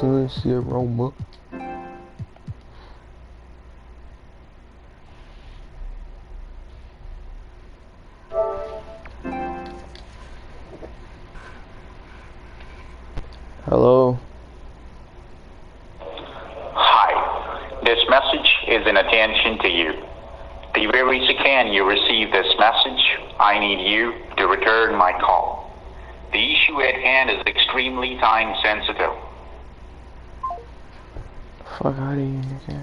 influence the aroma. Hello? Hi, this message is in attention to you. The very second you receive this message, I need you to return my call. The issue at hand is extremely time sensitive. Fuck out of here, okay.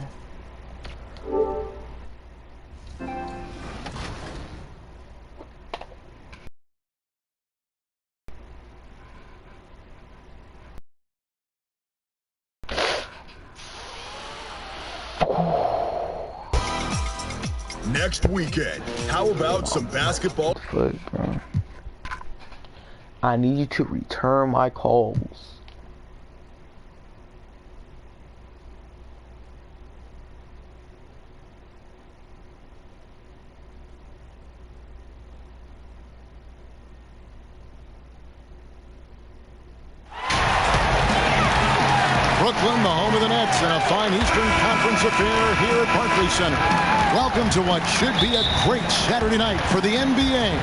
Next weekend, how about some basketball? Fuck, bro. I need you to return my calls. Brooklyn, the home of the Nets, in a fine Eastern Conference affair here at Barclays Center. Welcome to what should be a great Saturday night for the NBA.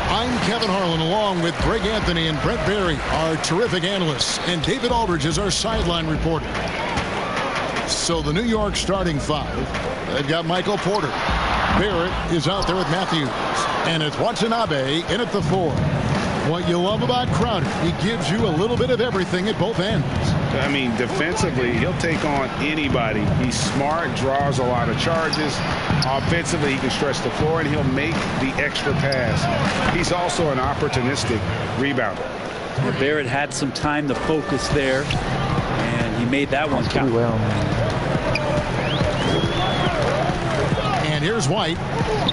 I'm Kevin Harlan, along with Greg Anthony and Brett Barry, our terrific analysts, and David Aldridge is our sideline reporter. So the New York starting five, they've got Michael Porter. Barrett is out there with Matthews, and it's Watanabe in at the four. What you love about Crowder, he gives you a little bit of everything at both ends. I mean, defensively, he'll take on anybody. He's smart, draws a lot of charges. Offensively, he can stretch the floor, and he'll make the extra pass. He's also an opportunistic rebounder. Barrett had some time to focus there, and he made that one count. Well, and here's White.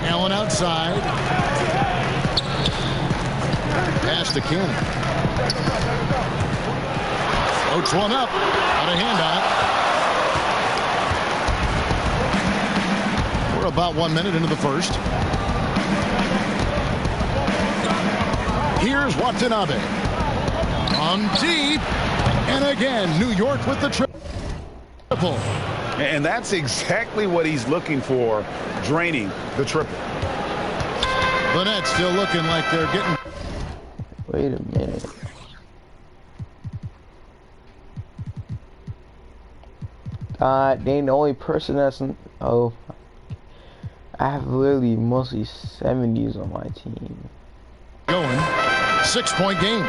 Allen outside. Pass to Cannon. Floats one up. Got a hand on it. We're about 1 minute into the first. Here's Watanabe. On deep. And again, New York with the triple. And that's exactly what he's looking for, draining the triple. The Nets still looking like they're getting... wait a minute. They ain't the only person that's oh, I have literally mostly 70s on my team. Going 6-point game.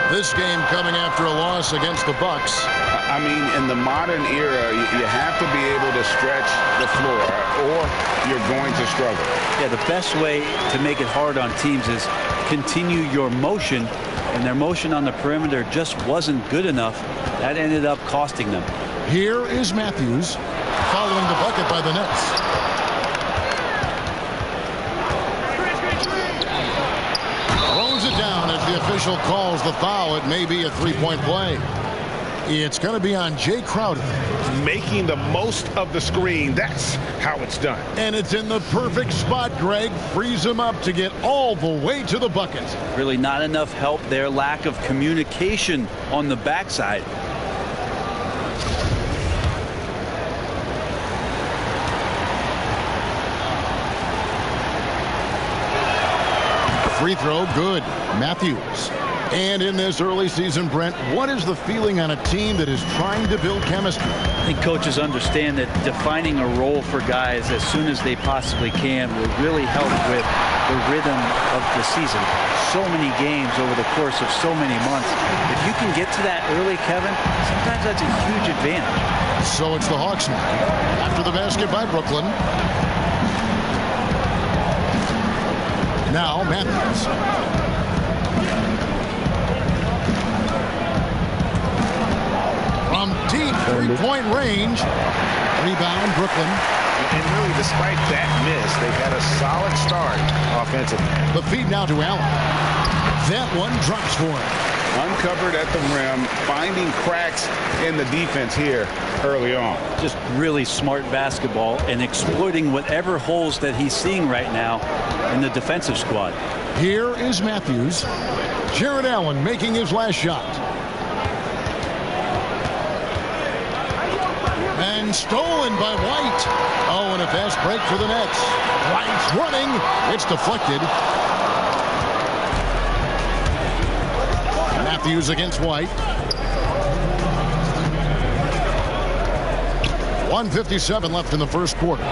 This game coming after a loss against the Bucks. I mean, in the modern era, you have to be able to stretch the floor, or you're going to struggle. Yeah, the best way to make it hard on teams is continue your motion, and their motion on the perimeter just wasn't good enough. That ended up costing them. Here is Matthews following the bucket by the Nets. Throws it down as the official calls the foul. It may be a three-point play. It's going to be on Jay Crowder. Making the most of the screen. That's how it's done. And it's in the perfect spot, Greg. Frees him up to get all the way to the bucket. Really not enough help there. Lack of communication on the backside. Free throw, good. Matthews. And in this early season, Brent, what is the feeling on a team that is trying to build chemistry? I think coaches understand that defining a role for guys as soon as they possibly can will really help with the rhythm of the season. So many games over the course of so many months. If you can get to that early, Kevin, sometimes that's a huge advantage. So it's the Hawks now. After the basket by Brooklyn. Now Matthews. From deep three-point range. Rebound, Brooklyn. And really, despite that miss, they've had a solid start offensively. The feed now to Allen. That one drops for him. Uncovered at the rim, finding cracks in the defense here early on. Just really smart basketball and exploiting whatever holes that he's seeing right now in the defensive squad. Here is Matthews. Jared Allen making his last shot. And stolen by White. Oh, and a fast break for the Nets. White's running. It's deflected. Matthews against White. 1:57 left in the first quarter.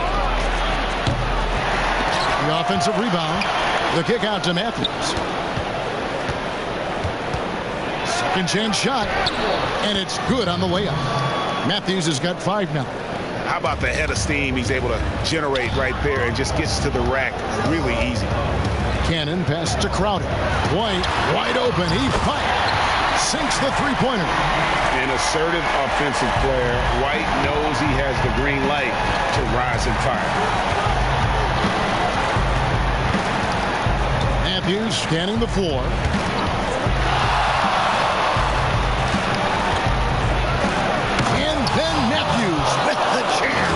The offensive rebound. The kick out to Matthews. Second chance shot. And it's good on the layup. Matthews has got 5 now. How about the head of steam he's able to generate right there and just gets to the rack really easy. Cannon pass to Crowder. White wide open. He fires. Sinks the three-pointer. An assertive offensive player. White knows he has the green light to rise and fire. Matthews scanning the floor. And then Matthews with the chair.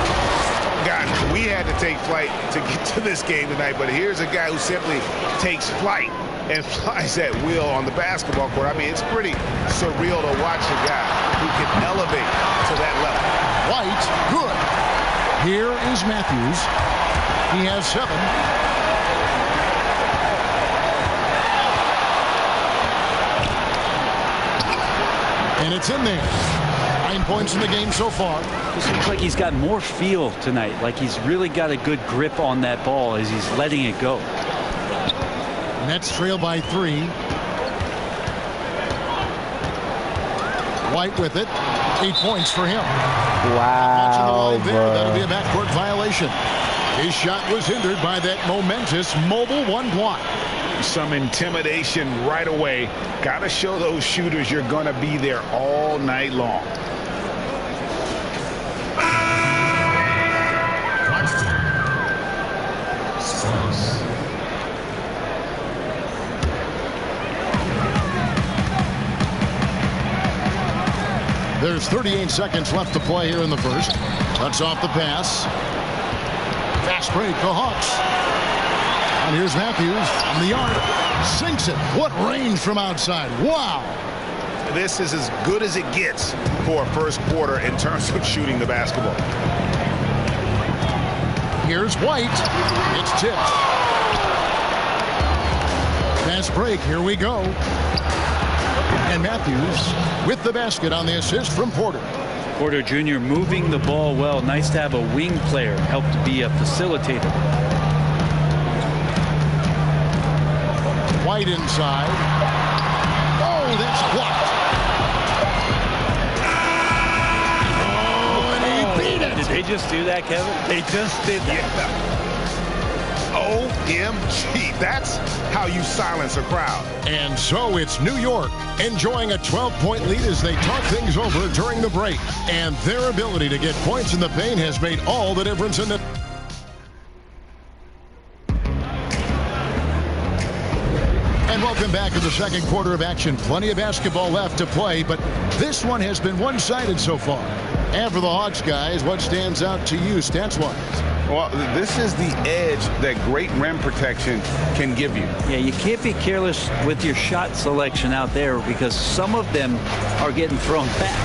God, we had to take flight to get to this game tonight, but here's a guy who simply takes flight and flies at will on the basketball court. I mean, it's pretty surreal to watch a guy who can elevate to that level. White, good. Here is Matthews. He has 7. And it's in there. 9 points in the game so far. This looks like he's got more feel tonight. Like he's really got a good grip on that ball as he's letting it go. Nets trail by 3. White with it. 8 points for him. Wow, That'll be bro. a backcourt violation. His shot was hindered by that momentous mobile 1 block. Some intimidation right away. Got to show those shooters you're going to be there all night long. There's 38 seconds left to play here in the first. Cuts off the pass. Fast break, the Hawks. And here's Matthews on the arc. Sinks it. What range from outside. Wow. This is as good as it gets for a first quarter in terms of shooting the basketball. Here's White. It's tipped. Fast break. Here we go. And Matthews with the basket on the assist from Porter. Porter Jr. moving the ball well. Nice to have a wing player help to be a facilitator. White inside. Oh, that's blocked. Oh, and he beat it. Did they just do that, Kevin? They just did that. OMG. That's how you silence a crowd. And so it's New York enjoying a 12-point lead as they talk things over during the break. And their ability to get points in the paint has made all the difference in the... And welcome back to the second quarter of action. Plenty of basketball left to play, but this one has been one-sided so far. And for the Hawks guys, what stands out to you stats-wise? Well, this is the edge that great rim protection can give you. Yeah, you can't be careless with your shot selection out there because some of them are getting thrown back.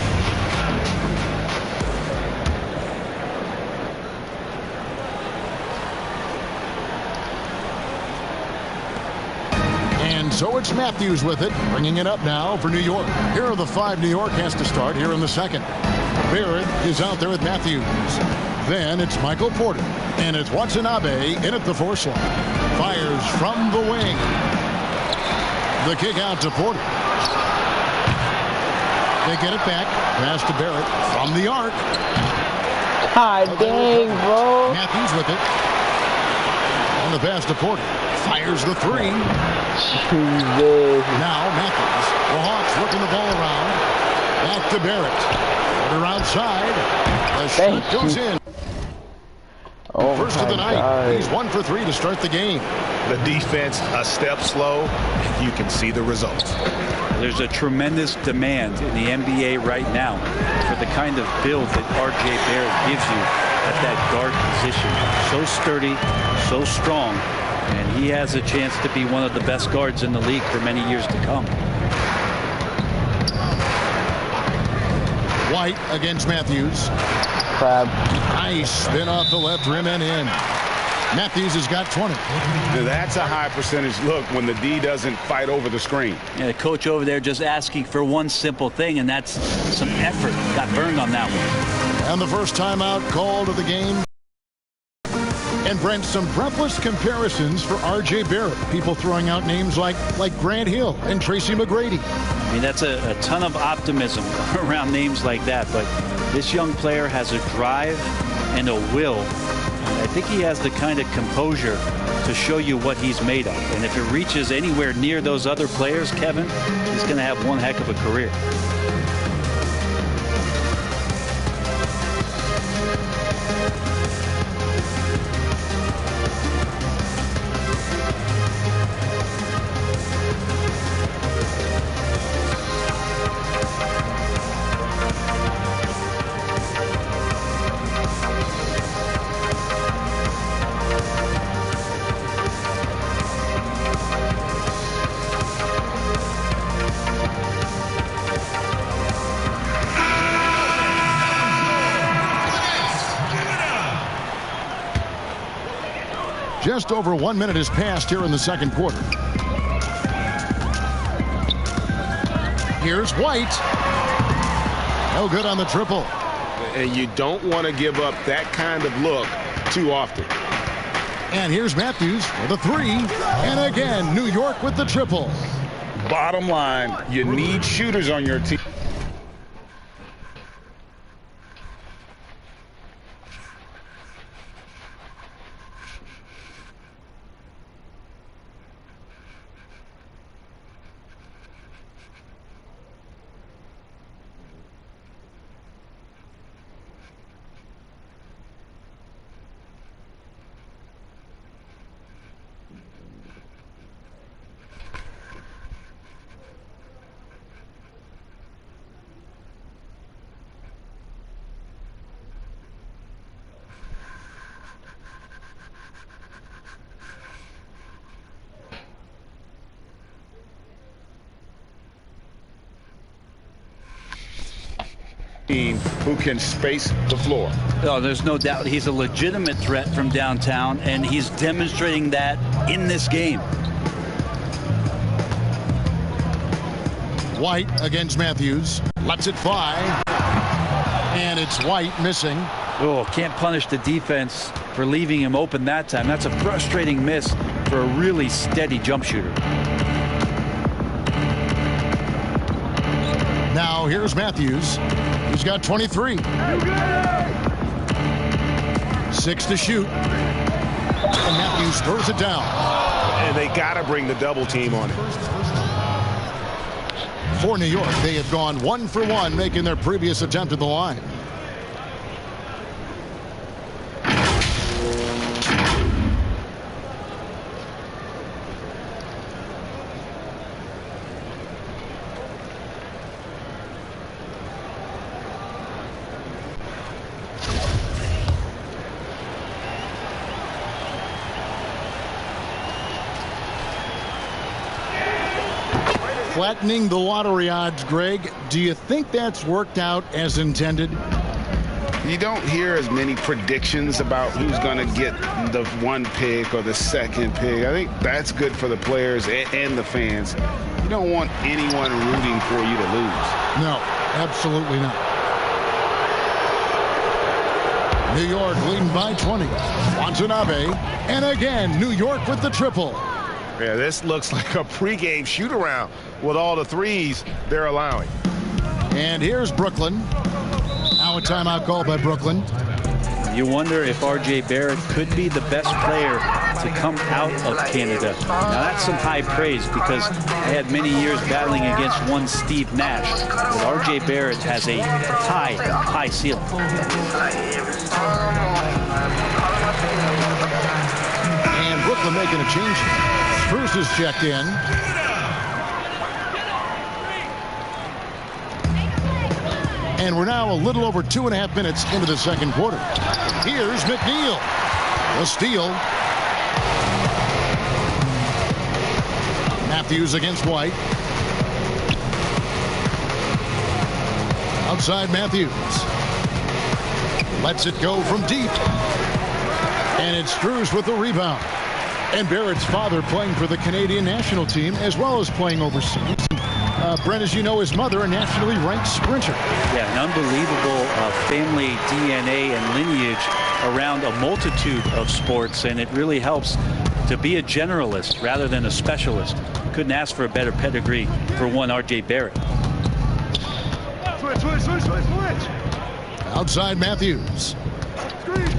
And so it's Matthews with it, bringing it up now for New York. Here are the 5 New York has to start here in the second. Barrett is out there with Matthews. Then it's Michael Porter. And it's Watanabe in at the force line. Fires from the wing. The kick out to Porter. They get it back. Pass to Barrett from the arc. God dang, bro. Matthews with it. And the pass to Porter. Fires the 3. Jesus. Now Matthews. The Hawks working the ball around. Back to Barrett. Porter outside. The shot goes in. Oh, First of the night. God. He's 1 for 3 to start the game. The defense a step slow, and you can see the results. There's a tremendous demand in the NBA right now for the kind of build that R.J. Barrett gives you at that guard position. So sturdy, so strong, and he has a chance to be one of the best guards in the league for many years to come. White against Matthews. crab. Nice spin off the left rim and in. Matthews has got 20. Now that's a high percentage look when the D doesn't fight over the screen. Yeah, the coach over there just asking for one simple thing, and that's some effort. Got burned on that one. And the first timeout called of the game. And Brent, some breathless comparisons for R.J. Barrett. People throwing out names like Grant Hill and Tracy McGrady. I mean, that's a ton of optimism around names like that. But this young player has a drive and a will. I think he has the kind of composure to show you what he's made of. And if it reaches anywhere near those other players, Kevin, he's going to have one heck of a career. Just over 1 minute has passed here in the second quarter. Here's White. No good on the triple. And you don't want to give up that kind of look too often. And here's Matthews with a three. And again, New York with the triple. Bottom line, you need shooters on your team. Who can space the floor. Oh, there's no doubt he's a legitimate threat from downtown, and he's demonstrating that in this game. White against Matthews. Lets it fly. And it's White missing. Oh, can't punish the defense for leaving him open that time. That's a frustrating miss for a really steady jump shooter. Now here's Matthews. He's got 23. 6 to shoot. And Matthews throws it down. And they got to bring the double team on it. For New York, they have gone 1 for 1, making their previous attempt at the line. Flattening the lottery odds, Greg. Do you think that's worked out as intended? You don't hear as many predictions about who's going to get the one pick or the second pick. I think that's good for the players and the fans. You don't want anyone rooting for you to lose. No, absolutely not. New York leading by 20. Watanabe. And again, New York with the triple. Yeah, this looks like a pregame shoot-around with all the threes they're allowing. And here's Brooklyn. Now a timeout call by Brooklyn. You wonder if R.J. Barrett could be the best player to come out of Canada. Now, that's some high praise because I had many years battling against one Steve Nash. But R.J. Barrett has a high ceiling. And Brooklyn making a change. Spruce is checked in. And we're now a little over 2.5 minutes into the second quarter. Here's McNeil. The steal. Matthews against White. Outside Matthews. Lets it go from deep. And it's Drews with the rebound. And Barrett's father playing for the Canadian national team as well as playing overseas. Brent, as you know, his mother, a nationally ranked sprinter. Yeah, an unbelievable family DNA and lineage around a multitude of sports, and it really helps to be a generalist rather than a specialist. Couldn't ask for a better pedigree for one R.J. Barrett. Switch. Outside Matthews. Screen.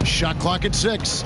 Shot clock at 6.